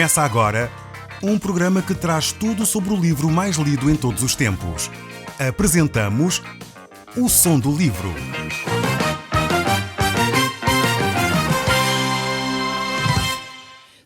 Começa agora um programa que traz tudo sobre o livro mais lido em todos os tempos. Apresentamos O Som do Livro.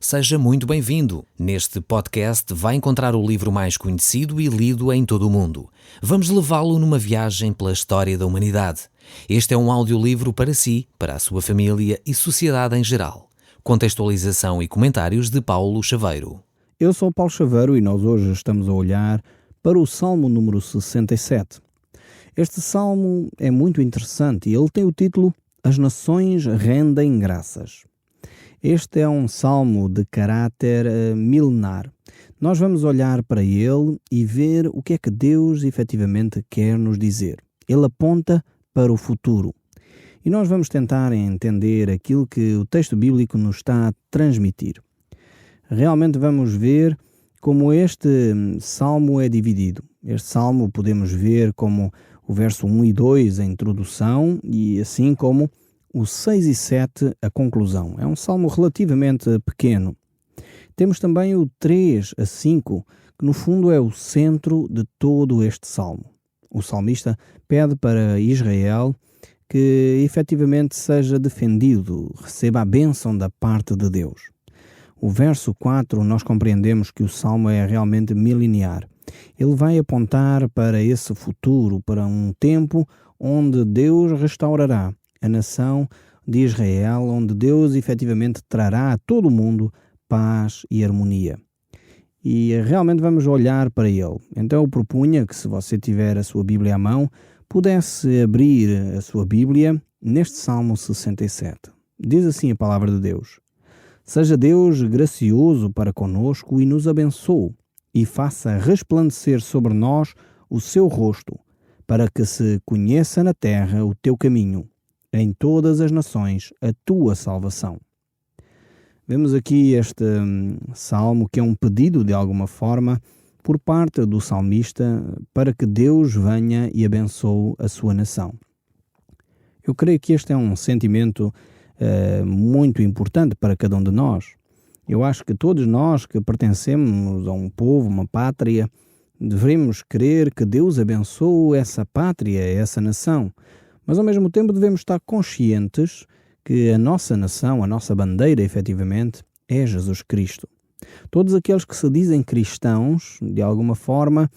Seja muito bem-vindo. Neste podcast vai encontrar o livro mais conhecido e lido em todo o mundo. Vamos levá-lo numa viagem pela história da humanidade. Este é um audiolivro para si, para a sua família e sociedade em geral. Contextualização e comentários de Paulo Chaveiro. Eu sou Paulo Chaveiro e nós hoje estamos a olhar para o Salmo número 67. Este salmo é muito interessante e ele tem o título As Nações Rendem Graças. Este é um salmo de caráter milenar. Nós vamos olhar para ele e ver o que é que Deus efetivamente quer nos dizer. Ele aponta para o futuro. E nós vamos tentar entender aquilo que o texto bíblico nos está a transmitir. Realmente vamos ver como este salmo é dividido. Este salmo podemos ver como o verso 1 e 2, a introdução, e assim como o 6 e 7, a conclusão. É um salmo relativamente pequeno. Temos também o 3 a 5, que no fundo é o centro de todo este salmo. O salmista pede para Israel que efetivamente seja defendido, receba a bênção da parte de Deus. O verso 4, nós compreendemos que o salmo é realmente mileniar. Ele vai apontar para esse futuro, para um tempo onde Deus restaurará a nação de Israel, onde Deus efetivamente trará a todo o mundo paz e harmonia. E realmente vamos olhar para ele. Então eu propunha que, se você tiver a sua Bíblia à mão, pudesse abrir a sua Bíblia neste Salmo 67. Diz assim a palavra de Deus: Seja Deus gracioso para conosco e nos abençoe, e faça resplandecer sobre nós o seu rosto, para que se conheça na terra o teu caminho, em todas as nações a tua salvação. Vemos aqui este salmo que é um pedido de alguma forma por parte do salmista para que Deus venha e abençoe a sua nação. Eu creio que este é um sentimento muito importante para cada um de nós. Eu acho que todos nós que pertencemos a um povo, uma pátria, devemos querer que Deus abençoe essa pátria, essa nação. Mas ao mesmo tempo devemos estar conscientes que a nossa nação, a nossa bandeira, efetivamente, é Jesus Cristo. Todos aqueles que se dizem cristãos, de alguma forma,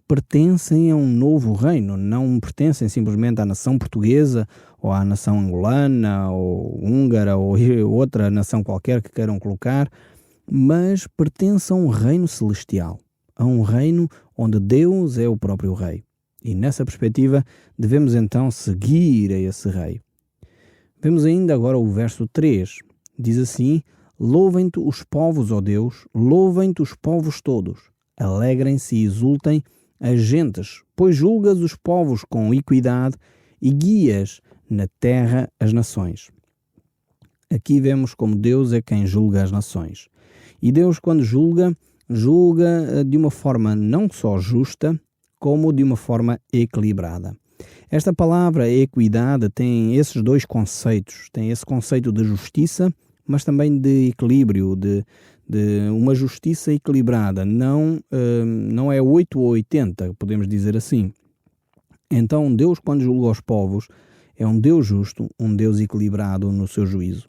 pertencem a um novo reino, não pertencem simplesmente à nação portuguesa, ou à nação angolana, ou húngara, ou outra nação qualquer que queiram colocar, mas pertencem a um reino celestial, a um reino onde Deus é o próprio Rei. E nessa perspectiva devemos então seguir a esse Rei. Vemos ainda agora o verso 3. Diz assim: Louvem-te os povos, ó Deus, louvem-te os povos todos. Alegrem-se e exultem as gentes, pois julgas os povos com equidade e guias na terra as nações. Aqui vemos como Deus é quem julga as nações. E Deus, quando julga de uma forma não só justa, como de uma forma equilibrada. Esta palavra equidade tem esses dois conceitos. Tem esse conceito de justiça, mas também de equilíbrio, de uma justiça equilibrada. Não é 8 ou 80, podemos dizer assim. Então Deus, quando julga os povos, é um Deus justo, um Deus equilibrado no seu juízo.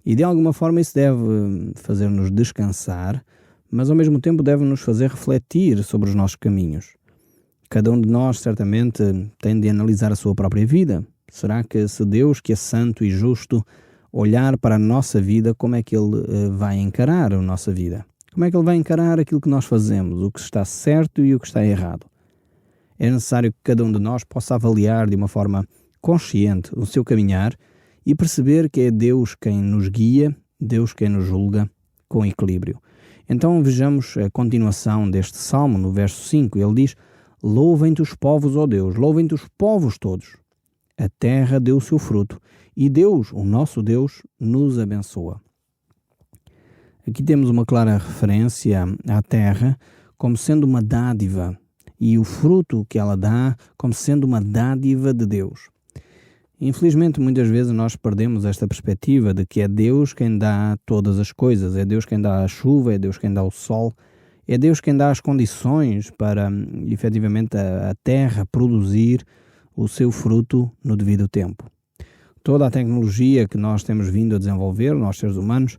E de alguma forma isso deve fazer-nos descansar, mas ao mesmo tempo deve nos fazer refletir sobre os nossos caminhos. Cada um de nós certamente tem de analisar a sua própria vida. Será que, se Deus, que é santo e justo, olhar para a nossa vida, como é que Ele vai encarar a nossa vida? Como é que Ele vai encarar aquilo que nós fazemos, o que está certo e o que está errado? É necessário que cada um de nós possa avaliar de uma forma consciente o seu caminhar e perceber que é Deus quem nos guia, Deus quem nos julga com equilíbrio. Então vejamos a continuação deste salmo, no verso 5. Ele diz: Louvem-te os povos, ó Deus, louvem-te os povos todos. A terra deu o seu fruto e Deus, o nosso Deus, nos abençoa. Aqui temos uma clara referência à terra como sendo uma dádiva e o fruto que ela dá como sendo uma dádiva de Deus. Infelizmente, muitas vezes nós perdemos esta perspectiva de que é Deus quem dá todas as coisas, é Deus quem dá a chuva, é Deus quem dá o sol, é Deus quem dá as condições para, efetivamente, a terra produzir o seu fruto no devido tempo. Toda a tecnologia que nós temos vindo a desenvolver, nós seres humanos,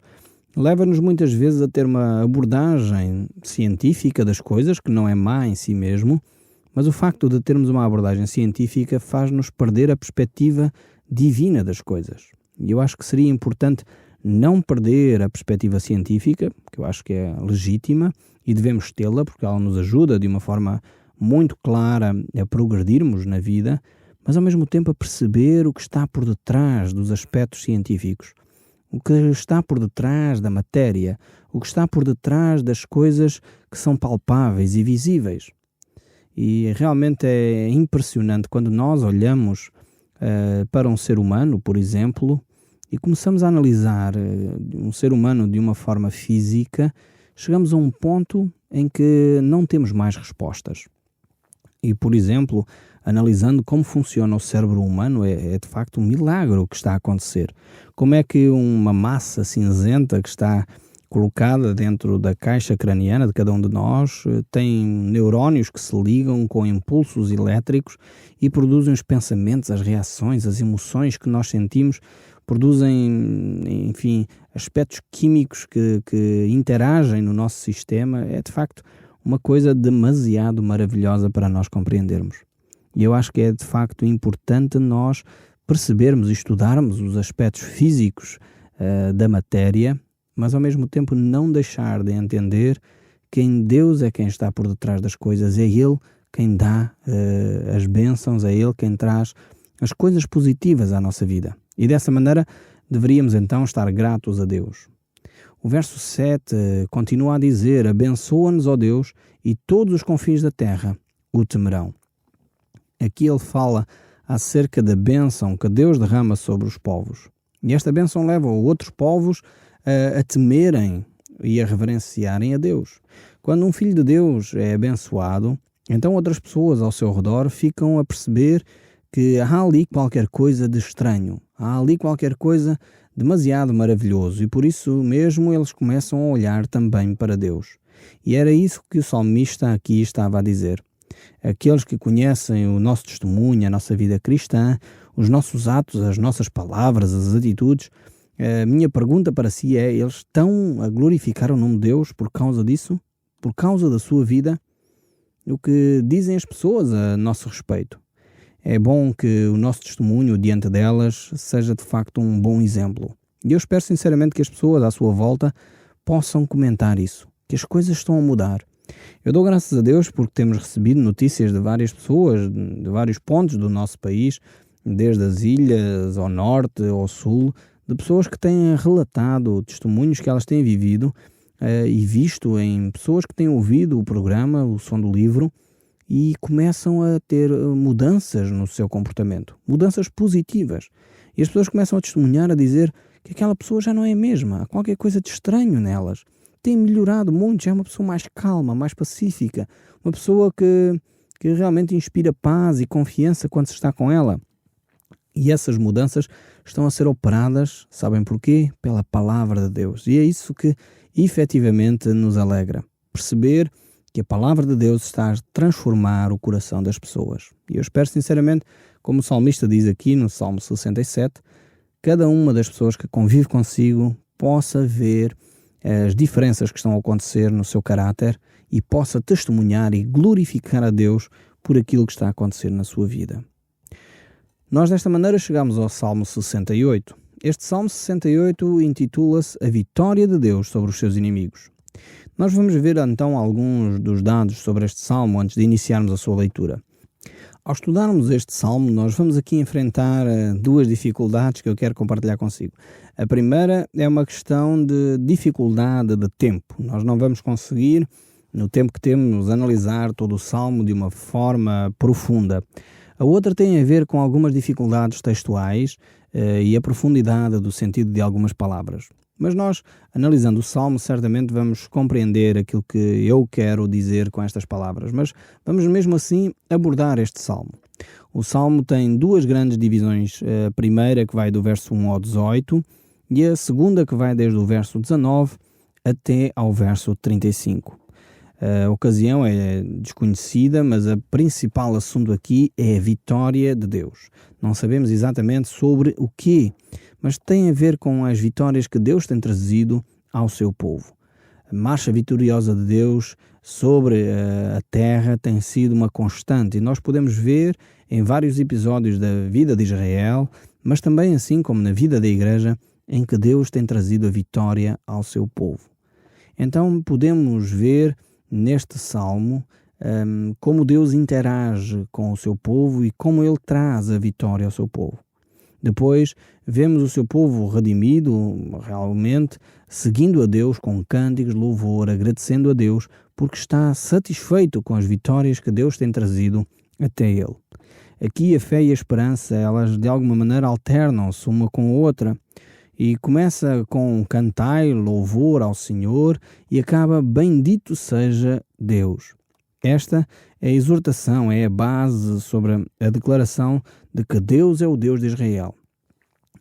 leva-nos muitas vezes a ter uma abordagem científica das coisas, que não é má em si mesmo, mas o facto de termos uma abordagem científica faz-nos perder a perspectiva divina das coisas. E eu acho que seria importante não perder a perspectiva científica, que eu acho que é legítima, e devemos tê-la, porque ela nos ajuda de uma forma muito clara a progredirmos na vida, mas ao mesmo tempo a perceber o que está por detrás dos aspectos científicos, o que está por detrás da matéria, o que está por detrás das coisas que são palpáveis e visíveis. E realmente é impressionante quando nós olhamos para um ser humano, por exemplo, e começamos a analisar um ser humano de uma forma física, chegamos a um ponto em que não temos mais respostas. E, por exemplo, analisando como funciona o cérebro humano, é de facto um milagre o que está a acontecer. Como é que uma massa cinzenta que está colocada dentro da caixa craniana de cada um de nós tem neurónios que se ligam com impulsos elétricos e produzem os pensamentos, as reações, as emoções que nós sentimos, produzem, enfim, aspectos químicos que interagem no nosso sistema. É de facto uma coisa demasiado maravilhosa para nós compreendermos. E eu acho que é de facto importante nós percebermos e estudarmos os aspectos físicos da matéria, mas ao mesmo tempo não deixar de entender que em Deus é quem está por detrás das coisas, é Ele quem dá as bênçãos, é Ele quem traz as coisas positivas à nossa vida. E dessa maneira deveríamos então estar gratos a Deus. O verso 7 continua a dizer: abençoa-nos, ó Deus, e todos os confins da terra o temerão. Aqui ele fala acerca da bênção que Deus derrama sobre os povos. E esta bênção leva outros povos a temerem e a reverenciarem a Deus. Quando um filho de Deus é abençoado, então outras pessoas ao seu redor ficam a perceber que há ali qualquer coisa de estranho, há ali qualquer coisa demasiado maravilhoso, e por isso mesmo eles começam a olhar também para Deus. E era isso que o salmista aqui estava a dizer. Aqueles que conhecem o nosso testemunho, a nossa vida cristã, os nossos atos, as nossas palavras, as atitudes, a minha pergunta para si é: eles estão a glorificar o nome de Deus por causa disso? Por causa da sua vida? O que dizem as pessoas a nosso respeito? É bom que o nosso testemunho diante delas seja de facto um bom exemplo. E eu espero sinceramente que as pessoas à sua volta possam comentar isso, que as coisas estão a mudar. Eu dou graças a Deus porque temos recebido notícias de várias pessoas, de vários pontos do nosso país, desde as ilhas ao norte, ao sul, de pessoas que têm relatado testemunhos que elas têm vivido e visto em pessoas que têm ouvido o programa, o Som do Livro, e começam a ter mudanças no seu comportamento, mudanças positivas. E as pessoas começam a testemunhar, a dizer que aquela pessoa já não é a mesma, há qualquer coisa de estranho nelas. Tem melhorado muito, já é uma pessoa mais calma, mais pacífica, uma pessoa que realmente inspira paz e confiança quando se está com ela. E essas mudanças estão a ser operadas, sabem porquê? Pela palavra de Deus. E é isso que efetivamente nos alegra. Perceber que a palavra de Deus está a transformar o coração das pessoas. E eu espero sinceramente, como o salmista diz aqui no Salmo 67, cada uma das pessoas que convive consigo possa ver as diferenças que estão a acontecer no seu caráter e possa testemunhar e glorificar a Deus por aquilo que está a acontecer na sua vida. Nós desta maneira chegamos ao Salmo 68. Este Salmo 68 intitula-se A Vitória de Deus sobre os seus inimigos. Nós vamos ver então alguns dos dados sobre este Salmo antes de iniciarmos a sua leitura. Ao estudarmos este Salmo, nós vamos aqui enfrentar duas dificuldades que eu quero compartilhar consigo. A primeira é uma questão de dificuldade de tempo. Nós não vamos conseguir, no tempo que temos, analisar todo o Salmo de uma forma profunda. A outra tem a ver com algumas dificuldades textuais e a profundidade do sentido de algumas palavras. Mas nós, analisando o Salmo, certamente vamos compreender aquilo que eu quero dizer com estas palavras. Mas vamos mesmo assim abordar este Salmo. O Salmo tem duas grandes divisões. A primeira que vai do verso 1 ao 18 e a segunda que vai desde o verso 19 até ao verso 35. A ocasião é desconhecida, mas o principal assunto aqui é a vitória de Deus. Não sabemos exatamente sobre o quê, mas tem a ver com as vitórias que Deus tem trazido ao seu povo. A marcha vitoriosa de Deus sobre a terra tem sido uma constante e nós podemos ver em vários episódios da vida de Israel, mas também assim como na vida da Igreja, em que Deus tem trazido a vitória ao seu povo. Então podemos ver neste Salmo como Deus interage com o seu povo e como Ele traz a vitória ao seu povo. Depois vemos o seu povo redimido, realmente, seguindo a Deus com cânticos, louvor, agradecendo a Deus, porque está satisfeito com as vitórias que Deus tem trazido até ele. Aqui a fé e a esperança, elas de alguma maneira alternam-se uma com a outra, e começa com cantai, louvor ao Senhor, e acaba bendito seja Deus. Esta é a exortação, é a base sobre a declaração de que Deus é o Deus de Israel.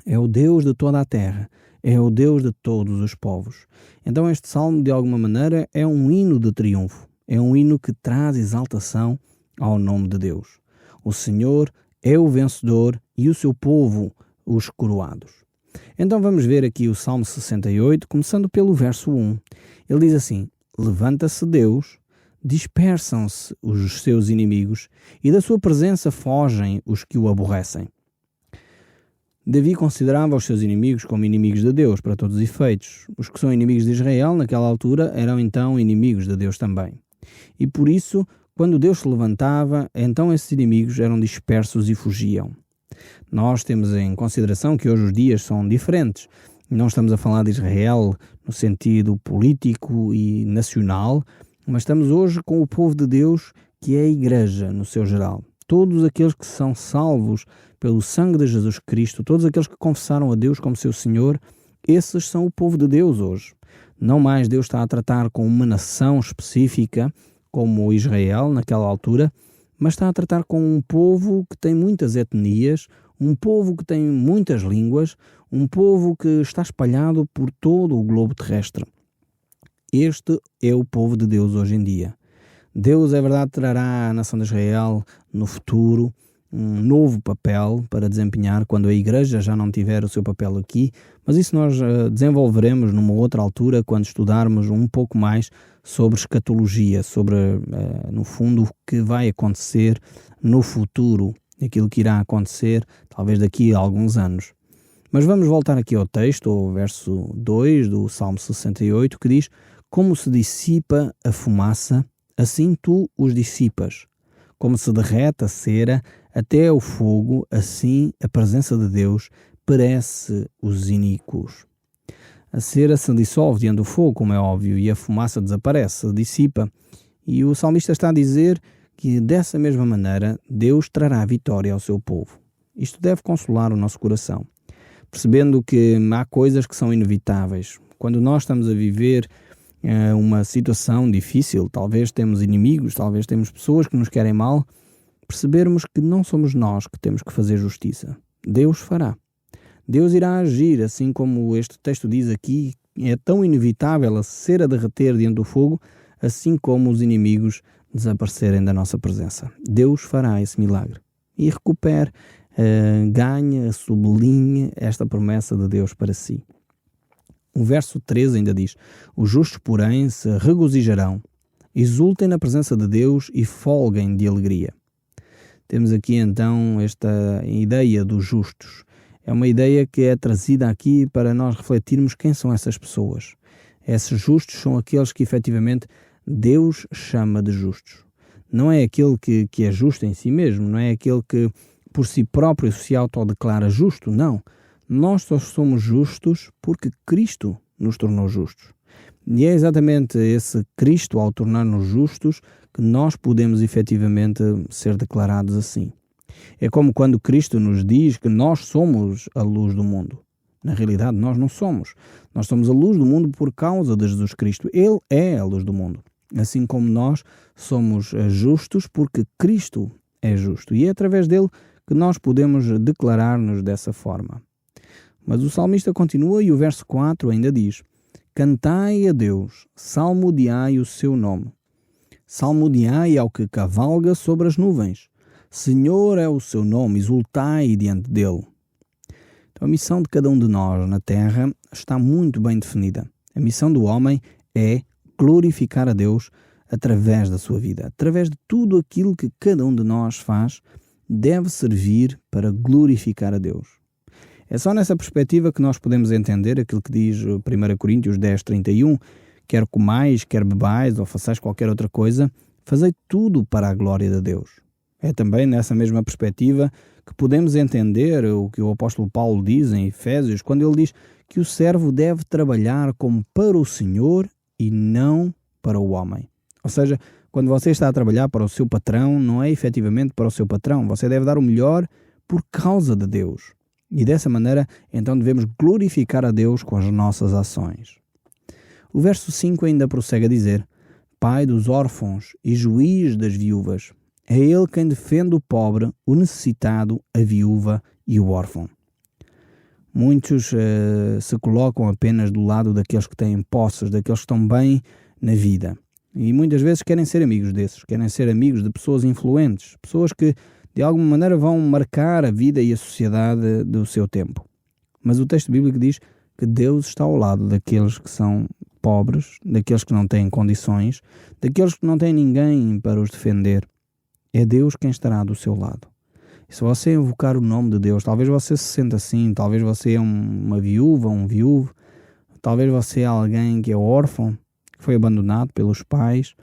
É o Deus de toda a terra, é o Deus de todos os povos. Então este salmo, de alguma maneira, é um hino de triunfo, é um hino que traz exaltação ao nome de Deus. O Senhor é o vencedor e o seu povo os coroados. Então vamos ver aqui o Salmo 68, começando pelo verso 1. Ele diz assim: levanta-se Deus, dispersam-se os seus inimigos, e da sua presença fogem os que o aborrecem. Davi considerava os seus inimigos como inimigos de Deus, para todos os efeitos. Os que são inimigos de Israel, naquela altura, eram então inimigos de Deus também. E por isso, quando Deus se levantava, então esses inimigos eram dispersos e fugiam. Nós temos em consideração que hoje os dias são diferentes. Não estamos a falar de Israel no sentido político e nacional, mas estamos hoje com o povo de Deus, que é a Igreja no seu geral. Todos aqueles que são salvos pelo sangue de Jesus Cristo, todos aqueles que confessaram a Deus como seu Senhor, esses são o povo de Deus hoje. Não mais Deus está a tratar com uma nação específica, como Israel naquela altura, mas está a tratar com um povo que tem muitas etnias, um povo que tem muitas línguas, um povo que está espalhado por todo o globo terrestre. Este é o povo de Deus hoje em dia. Deus, é verdade, trará à nação de Israel no futuro um novo papel para desempenhar quando a Igreja já não tiver o seu papel aqui, mas isso nós desenvolveremos numa outra altura quando estudarmos um pouco mais sobre escatologia, sobre, no fundo, o que vai acontecer no futuro, aquilo que irá acontecer talvez daqui a alguns anos. Mas vamos voltar aqui ao texto, ao verso 2 do Salmo 68, que diz: como se dissipa a fumaça, assim tu os dissipas. Como se derrete a cera até o fogo, assim a presença de Deus perece os iníquos. A cera se dissolve diante do fogo, como é óbvio, e a fumaça desaparece, se dissipa. E o salmista está a dizer que dessa mesma maneira Deus trará vitória ao seu povo. Isto deve consolar o nosso coração, percebendo que há coisas que são inevitáveis. Quando nós estamos a viver uma situação difícil, talvez temos inimigos, talvez temos pessoas que nos querem mal, percebermos que não somos nós que temos que fazer justiça. Deus fará. Deus irá agir, assim como este texto diz aqui, é tão inevitável a cera derreter diante do fogo, assim como os inimigos desaparecerem da nossa presença. Deus fará esse milagre e recupere, ganha, sublinhe esta promessa de Deus para si. O verso 13 ainda diz: os justos, porém, se regozijarão, exultem na presença de Deus e folguem de alegria. Temos aqui então esta ideia dos justos. É uma ideia que é trazida aqui para nós refletirmos quem são essas pessoas. Esses justos são aqueles que efetivamente Deus chama de justos. Não é aquele que é justo em si mesmo, não é aquele que por si próprio se autodeclara justo, não. Nós só somos justos porque Cristo nos tornou justos. E é exatamente esse Cristo, ao tornar-nos justos, que nós podemos efetivamente ser declarados assim. É como quando Cristo nos diz que nós somos a luz do mundo. Na realidade, nós não somos. Nós somos a luz do mundo por causa de Jesus Cristo. Ele é a luz do mundo. Assim como nós somos justos porque Cristo é justo. E é através dele que nós podemos declarar-nos dessa forma. Mas o salmista continua e o verso 4 ainda diz: cantai a Deus, salmodiai o seu nome. Salmodiai ao que cavalga sobre as nuvens. Senhor é o seu nome, exultai diante dele. Então a missão de cada um de nós na terra está muito bem definida. A missão do homem é glorificar a Deus através da sua vida. Através de tudo aquilo que cada um de nós faz, deve servir para glorificar a Deus. É só nessa perspectiva que nós podemos entender aquilo que diz 1 Coríntios 10:31, quer comais, quer bebais ou façais qualquer outra coisa, fazei tudo para a glória de Deus. É também nessa mesma perspectiva que podemos entender o que o apóstolo Paulo diz em Efésios, quando ele diz que o servo deve trabalhar como para o Senhor e não para o homem. Ou seja, quando você está a trabalhar para o seu patrão, não é efetivamente para o seu patrão. Você deve dar o melhor por causa de Deus. E dessa maneira, então, devemos glorificar a Deus com as nossas ações. O verso 5 ainda prossegue a dizer: Pai dos órfãos e juiz das viúvas. É Ele quem defende o pobre, o necessitado, a viúva e o órfão. Muitos se colocam apenas do lado daqueles que têm posses, daqueles que estão bem na vida. E muitas vezes querem ser amigos desses, querem ser amigos de pessoas influentes, pessoas que de alguma maneira vão marcar a vida e a sociedade do seu tempo. Mas o texto bíblico diz que Deus está ao lado daqueles que são pobres, daqueles que não têm condições, daqueles que não têm ninguém para os defender. É Deus quem estará do seu lado. E se você invocar o nome de Deus, talvez você se sinta assim, talvez você é uma viúva, um viúvo, talvez você é alguém que é órfão, que foi abandonado pelos pais,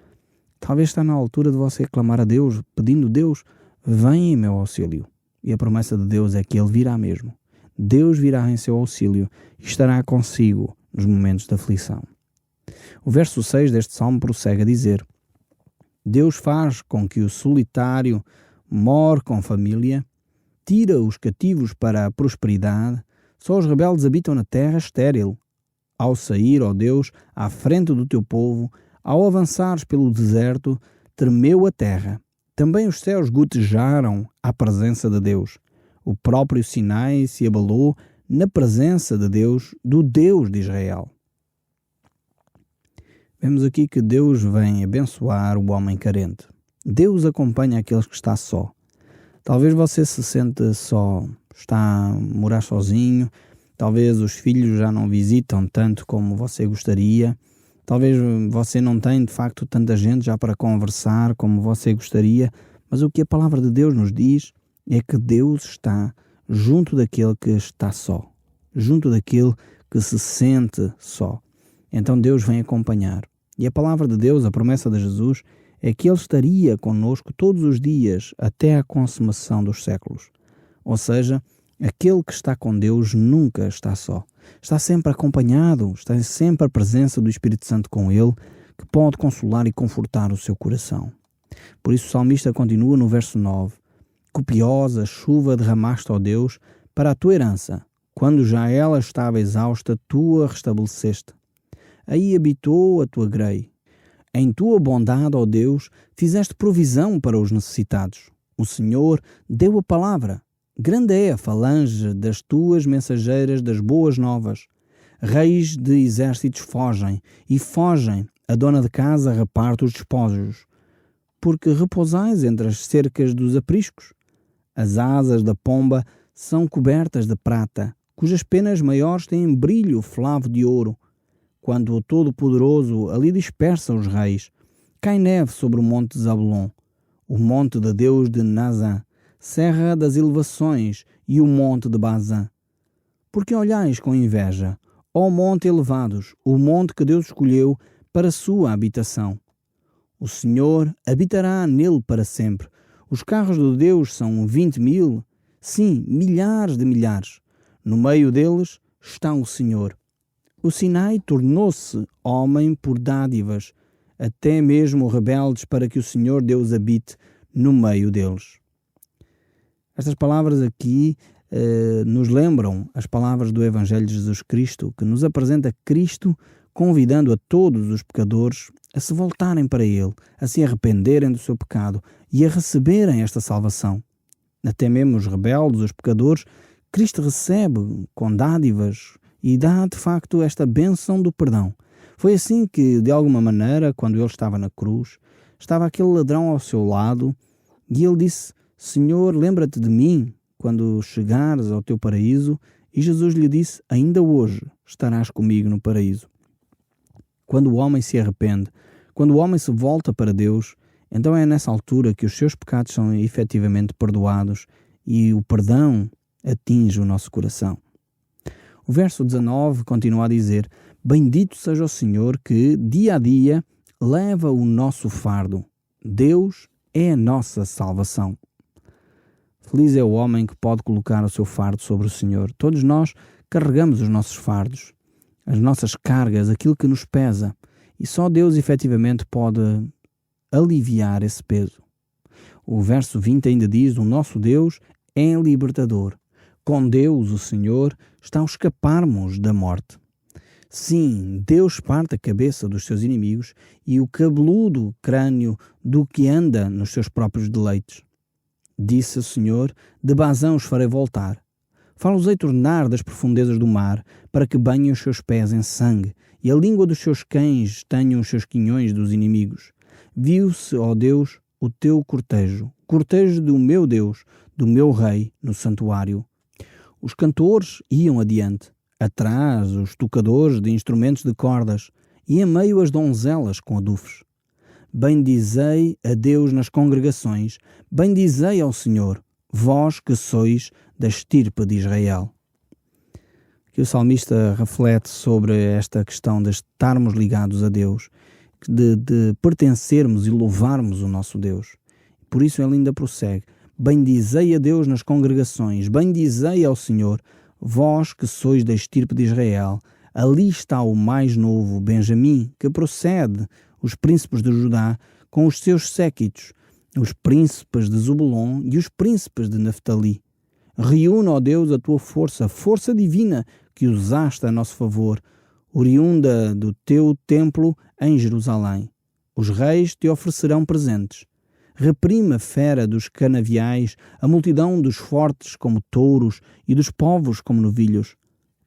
talvez está na altura de você clamar a Deus, pedindo: Deus, vem em meu auxílio. E a promessa de Deus é que Ele virá mesmo. Deus virá em seu auxílio e estará consigo nos momentos de aflição. O verso 6 deste salmo prossegue a dizer: Deus faz com que o solitário more com família, tira os cativos para a prosperidade, só os rebeldes habitam na terra estéril. Ao sair, ó Deus, à frente do teu povo, ao avançares pelo deserto, tremeu a terra. Também os céus gotejaram à presença de Deus. O próprio Sinai se abalou na presença de Deus, do Deus de Israel. Vemos aqui que Deus vem abençoar o homem carente. Deus acompanha aqueles que está só. Talvez você se sente só, está a morar sozinho, talvez os filhos já não visitam tanto como você gostaria, talvez você não tenha de facto tanta gente já para conversar como você gostaria, mas o que a palavra de Deus nos diz é que Deus está junto daquele que está só, junto daquele que se sente só. Então Deus vem acompanhar. E a palavra de Deus, a promessa de Jesus, é que Ele estaria conosco todos os dias até a consumação dos séculos. Ou seja, aquele que está com Deus nunca está só. Está sempre acompanhado, está sempre a presença do Espírito Santo com ele, que pode consolar e confortar o seu coração. Por isso o salmista continua no verso 9: Copiosa chuva derramaste, ó Deus, para a tua herança. Quando já ela estava exausta, tu a restabeleceste. Aí habitou a tua grei. Em tua bondade, ó Deus, fizeste provisão para os necessitados. O Senhor deu a palavra. Grande é a falange das tuas mensageiras das boas novas. Reis de exércitos fogem, e fogem. A dona de casa reparte os despojos. Porque repousais entre as cercas dos apriscos. As asas da pomba são cobertas de prata, cujas penas maiores têm brilho flavo de ouro. Quando o Todo-Poderoso ali dispersa os reis, cai neve sobre o monte de Zabulon, o monte de Deus de Nazã, serra das elevações e o monte de Bazã. Porque olhais com inveja, ó monte elevados, o monte que Deus escolheu para sua habitação. O Senhor habitará nele para sempre. Os carros de Deus são 20.000, sim, milhares de milhares. No meio deles está o Senhor. O Sinai tornou-se homem por dádivas, até mesmo rebeldes, para que o Senhor Deus habite no meio deles. Estas palavras aqui nos lembram as palavras do Evangelho de Jesus Cristo, que nos apresenta Cristo convidando a todos os pecadores a se voltarem para Ele, a se arrependerem do seu pecado e a receberem esta salvação. Até mesmo os rebeldes, os pecadores, Cristo recebe com dádivas e dá de facto esta bênção do perdão. Foi assim que, de alguma maneira, quando Ele estava na cruz, estava aquele ladrão ao seu lado e Ele disse: Senhor, lembra-te de mim quando chegares ao teu paraíso. E Jesus lhe disse: ainda hoje estarás comigo no paraíso. Quando o homem se arrepende, quando o homem se volta para Deus, então é nessa altura que os seus pecados são efetivamente perdoados e o perdão atinge o nosso coração. O verso 19 continua a dizer: bendito seja o Senhor que, dia a dia, leva o nosso fardo. Deus é a nossa salvação. Feliz é o homem que pode colocar o seu fardo sobre o Senhor. Todos nós carregamos os nossos fardos, as nossas cargas, aquilo que nos pesa. E só Deus efetivamente pode aliviar esse peso. O verso 20 ainda diz: o nosso Deus é libertador. Com Deus, o Senhor, está a escaparmos da morte. Sim, Deus parte a cabeça dos seus inimigos e o cabeludo crânio do que anda nos seus próprios deleites. Disse o Senhor: de Bazã os farei voltar. Fá-los-ei tornar das profundezas do mar, para que banhem os seus pés em sangue, e a língua dos seus cães tenham os seus quinhões dos inimigos. Viu-se, ó Deus, o teu cortejo do meu Deus, do meu Rei, no santuário. Os cantores iam adiante, atrás os tocadores de instrumentos de cordas, e em meio as donzelas com adufes. Bendizei a Deus nas congregações, bendizei ao Senhor, vós que sois da estirpe de Israel. Que o salmista reflete sobre esta questão de estarmos ligados a Deus, de pertencermos e louvarmos o nosso Deus. Por isso ele ainda prossegue: bendizei a Deus nas congregações, bendizei ao Senhor, vós que sois da estirpe de Israel. Ali está o mais novo, Benjamim, que procede os príncipes de Judá com os seus séquitos, os príncipes de Zebulon e os príncipes de Naftali. Reúna, ó Deus, a tua força divina que usaste a nosso favor, oriunda do teu templo em Jerusalém. Os reis te oferecerão presentes. Reprime a fera dos canaviais, a multidão dos fortes como touros e dos povos como novilhos.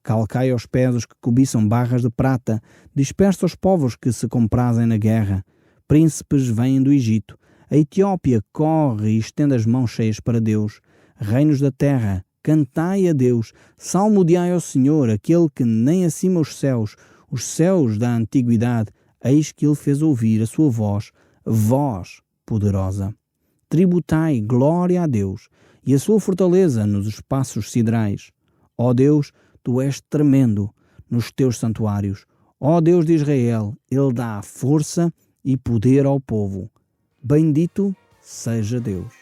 Calcai aos pés os que cobiçam barras de prata, dispersa os povos que se comprazem na guerra. Príncipes vêm do Egito. A Etiópia corre e estende as mãos cheias para Deus. Reinos da terra, cantai a Deus, salmodiai ao Senhor, aquele que nem acima os céus da antiguidade, eis que ele fez ouvir a sua voz poderosa. Tributai glória a Deus e a sua fortaleza nos espaços sidrais. Ó Deus, tu és tremendo nos teus santuários. Ó Deus de Israel, ele dá força e poder ao povo. Bendito seja Deus.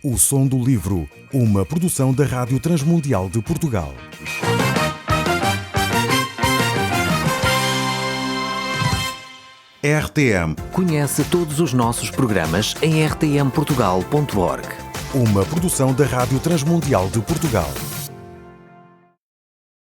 O Som do Livro, uma produção da Rádio Transmundial de Portugal. RTM. Conhece todos os nossos programas em rtmportugal.org. Uma produção da Rádio Transmundial de Portugal.